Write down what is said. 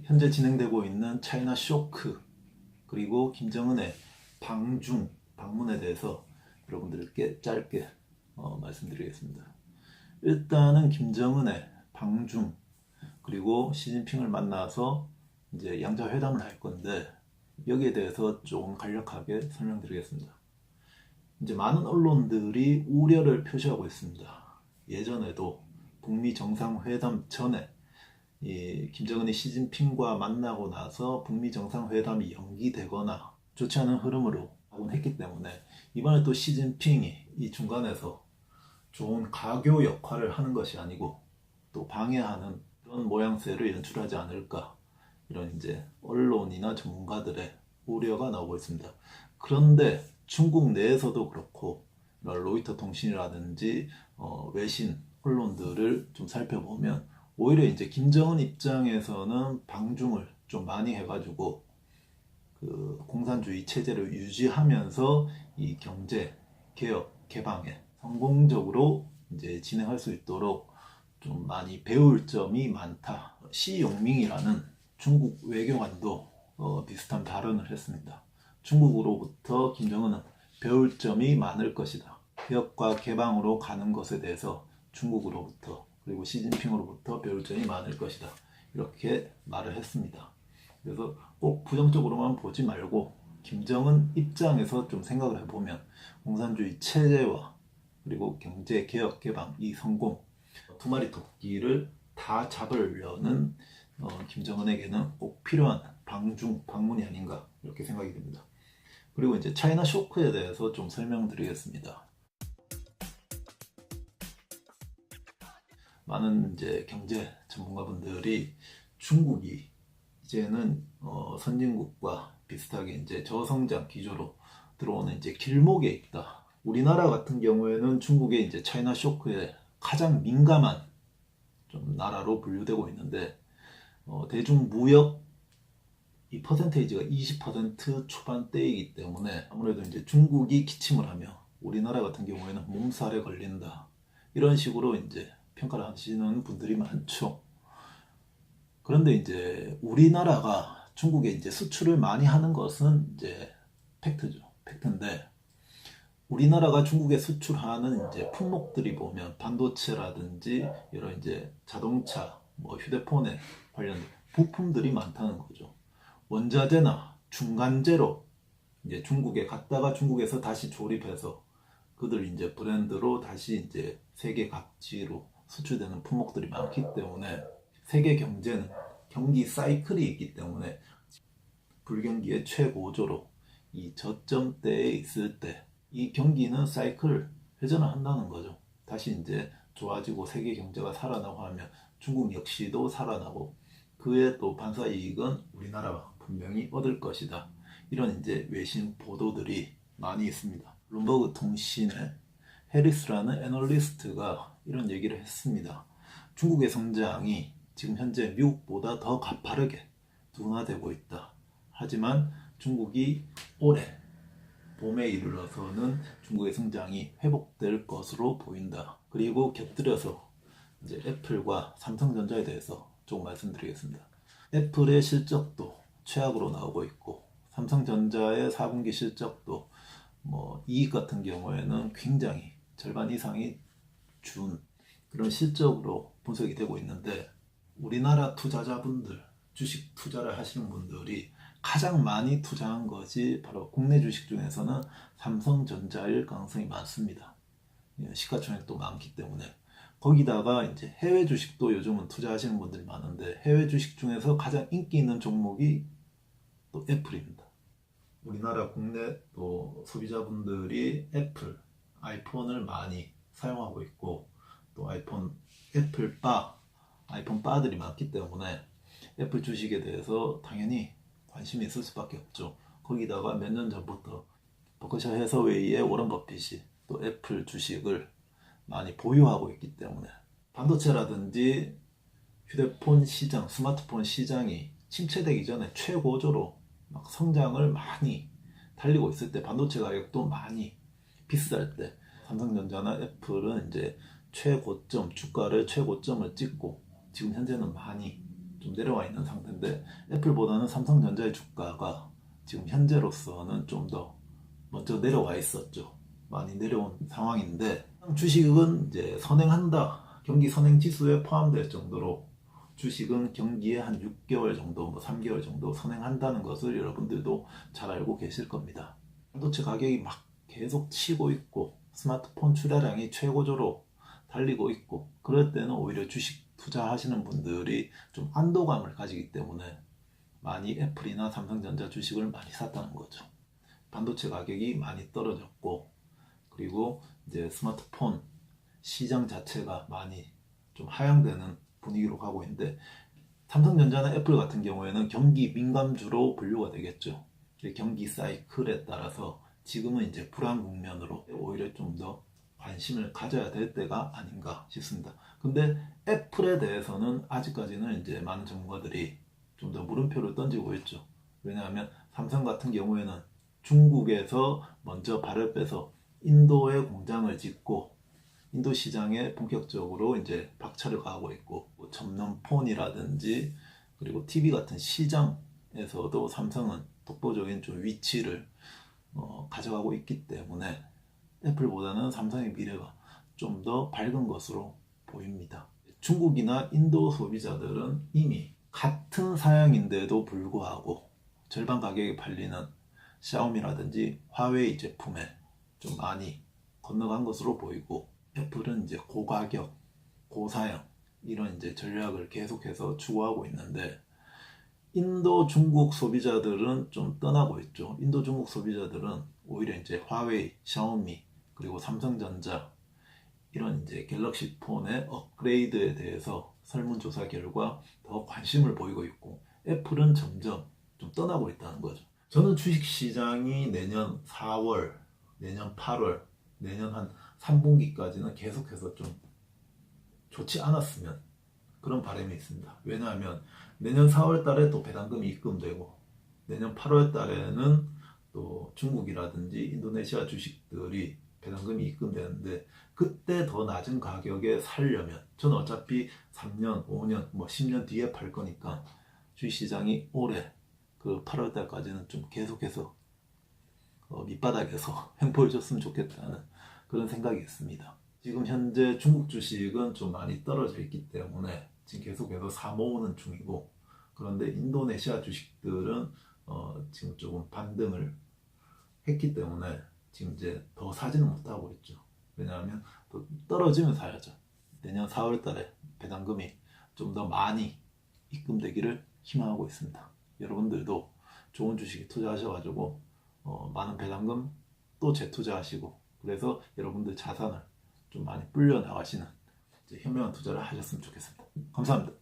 현재 진행되고 있는 차이나 쇼크 그리고 김정은의 방중 방문에 대해서 여러분들께 짧게 말씀드리겠습니다. 일단은 김정은의 방중 그리고 시진핑을 만나서 이제 양자 회담을 할 건데 여기에 대해서 조금 간략하게 설명드리겠습니다. 이제 많은 언론들이 우려를 표시하고 있습니다. 예전에도 북미 정상회담 전에 김정은이 시진핑과 만나고 나서 북미 정상회담이 연기되거나 좋지 않은 흐름으로 가곤 했기 때문에 이번에 또 시진핑이 이 중간에서 좋은 가교 역할을 하는 것이 아니고 또 방해하는 그런 모양새를 연출하지 않을까, 이런 이제 언론이나 전문가들의 우려가 나오고 있습니다. 그런데 중국 내에서도 그렇고 로이터 통신이라든지 외신 언론들을 좀 살펴보면 오히려 이제 김정은 입장에서는 방중을 좀 많이 해가지고 그 공산주의 체제를 유지하면서 이 경제 개혁 개방에 성공적으로 이제 진행할 수 있도록 좀 많이 배울 점이 많다. 시용밍이라는 중국 외교관도 비슷한 발언을 했습니다. 중국으로부터 김정은은 배울 점이 많을 것이다. 개혁과 개방으로 가는 것에 대해서 중국으로부터 그리고 시진핑으로부터 배울 점이 많을 것이다. 이렇게 말을 했습니다. 그래서 꼭 부정적으로만 보지 말고 김정은 입장에서 좀 생각을 해보면 공산주의 체제와 그리고 경제 개혁 개방 이 성공 두 마리 토끼를 다 잡으려는 김정은에게는 꼭 필요한 방문이 아닌가 이렇게 생각이 듭니다. 그리고 이제 차이나 쇼크에 대해서 좀 설명드리겠습니다. 많은 이제 경제 전문가분들이 중국이 이제는 선진국과 비슷하게 이제 저성장 기조로 들어오는 이제 길목에 있다. 우리나라 같은 경우에는 중국의 이제 차이나 쇼크에 가장 민감한 좀 나라로 분류되고 있는데 대중 무역 이 퍼센테이지가 20% 초반대이기 때문에 아무래도 이제 중국이 기침을 하며 우리나라 같은 경우에는 몸살에 걸린다. 이런 식으로 이제 평가를 하시는 분들이 많죠. 그런데 이제 우리나라가 중국에 이제 수출을 많이 하는 것은 이제 팩트죠. 팩트인데 우리나라가 중국에 수출하는 이제 품목들이 보면 반도체라든지 여러 이제 자동차, 뭐 휴대폰에 관련된 부품들이 많다는 거죠. 원자재나 중간재로 이제 중국에 갔다가 중국에서 다시 조립해서 그들 이제 브랜드로 다시 이제 세계 각지로 수출되는 품목들이 많기 때문에 세계 경제는 경기 사이클이 있기 때문에 불경기의 최고조로 이 저점대에 있을 때 이 경기는 사이클 회전을 한다는 거죠. 다시 이제 좋아지고 세계 경제가 살아나고 하면 중국 역시도 살아나고 그의 또 반사 이익은 우리나라가 분명히 얻을 것이다. 이런 이제 외신 보도들이 많이 있습니다. 블룸버그 통신의 해리스라는 애널리스트가 이런 얘기를 했습니다. 중국의 성장이 지금 현재 미국보다 더 가파르게 둔화되고 있다. 하지만 중국이 올해 봄에 이르러서는 중국의 성장이 회복될 것으로 보인다. 그리고 곁들여서 이제 애플과 삼성전자에 대해서 조금 말씀드리겠습니다. 애플의 실적도 최악으로 나오고 있고 삼성전자의 4분기 실적도 뭐 이익 같은 경우에는 굉장히 절반 이상이 준 그런 실적으로 분석이 되고 있는데 우리나라 투자자분들, 주식 투자를 하시는 분들이 가장 많이 투자한 것이 바로 국내 주식 중에서는 삼성전자일 가능성이 많습니다. 시가총액도 많기 때문에 거기다가 이제 해외 주식도 요즘은 투자하시는 분들이 많은데 해외 주식 중에서 가장 인기 있는 종목이 또 애플입니다. 우리나라 국내 또 소비자분들이 애플, 아이폰을 많이 사용하고 있고 또 애플 바들이 많기 때문에 애플 주식에 대해서 당연히 관심이 있을 수밖에 없죠. 거기다가 몇 년 전부터 버크셔 해서웨이의 워런 버핏이 또 애플 주식을 많이 보유하고 있기 때문에 반도체라든지 휴대폰 시장, 스마트폰 시장이 침체되기 전에 최고조로 막 성장을 많이 달리고 있을 때 반도체 가격도 많이 비쌀 때 삼성전자나 애플은 이제 주가를 최고점을 찍고 지금 현재는 많이 좀 내려와 있는 상태인데 애플보다는 삼성전자의 주가가 지금 현재로서는 좀 더 먼저 내려와 있었죠. 많이 내려온 상황인데 주식은 이제 선행한다. 경기 선행 지수에 포함될 정도로 주식은 경기에 한 6개월 정도, 뭐 3개월 정도 선행한다는 것을 여러분들도 잘 알고 계실 겁니다. 반도체 가격이 막 계속 치고 있고 스마트폰 출하량이 최고조로 달리고 있고 그럴 때는 오히려 주식 투자하시는 분들이 좀 안도감을 가지기 때문에 많이 애플이나 삼성전자 주식을 많이 샀다는 거죠. 반도체 가격이 많이 떨어졌고 그리고 이제 스마트폰 시장 자체가 많이 좀 하향되는 분위기로 가고 있는데 삼성전자나 애플 같은 경우에는 경기 민감주로 분류가 되겠죠. 경기 사이클에 따라서 지금은 이제 불안 국면으로 오히려 좀 더 관심을 가져야 될 때가 아닌가 싶습니다. 근데 애플에 대해서는 아직까지는 이제 많은 전문가들이 좀 더 물음표를 던지고 있죠. 왜냐하면 삼성 같은 경우에는 중국에서 먼저 발을 빼서 인도에 공장을 짓고 인도 시장에 본격적으로 이제 박차를 가하고 있고 전면폰이라든지 그리고 TV 같은 시장에서도 삼성은 독보적인 좀 위치를 가져가고 있기 때문에 애플보다는 삼성의 미래가 좀 더 밝은 것으로 보입니다. 중국이나 인도 소비자들은 이미 같은 사양인데도 불구하고 절반 가격에 팔리는 샤오미라든지 화웨이 제품에 좀 많이 건너간 것으로 보이고 애플은 이제 고가격, 고사양 이런 이제 전략을 계속해서 추구하고 있는데 인도, 중국 소비자들은 좀 떠나고 있죠. 인도, 중국 소비자들은 오히려 이제 화웨이, 샤오미 그리고 삼성전자 이런 이제 갤럭시 폰의 업그레이드에 대해서 설문조사 결과 더 관심을 보이고 있고 애플은 점점 좀 떠나고 있다는 거죠. 저는 주식시장이 내년 4월, 내년 8월, 내년 한 3분기까지는 계속해서 좀 좋지 않았으면 그런 바람이 있습니다. 왜냐하면 내년 4월 달에 또 배당금이 입금되고 내년 8월 달에는 또 중국이라든지 인도네시아 주식들이 배당금이 입금되는데 그때 더 낮은 가격에 살려면 저는 어차피 3년, 5년, 뭐 10년 뒤에 팔 거니까 주식시장이 올해 그 8월 달까지는 좀 계속해서 밑바닥에서 횡보해 줬으면 좋겠다는 그런 생각이 있습니다. 지금 현재 중국 주식은 좀 많이 떨어져 있기 때문에 지금 계속해서 사모으는 중이고 그런데 인도네시아 주식들은 지금 조금 반등을 했기 때문에 지금 이제 더 사지는 못하고 있죠. 왜냐하면 또 떨어지면 사야죠. 내년 4월 달에 배당금이 좀 더 많이 입금되기를 희망하고 있습니다. 여러분들도 좋은 주식에 투자하셔가지고 많은 배당금 또 재투자하시고 그래서 여러분들 자산을 좀 많이 불려 나가시는 현명한 투자를 하셨으면 좋겠습니다. 감사합니다.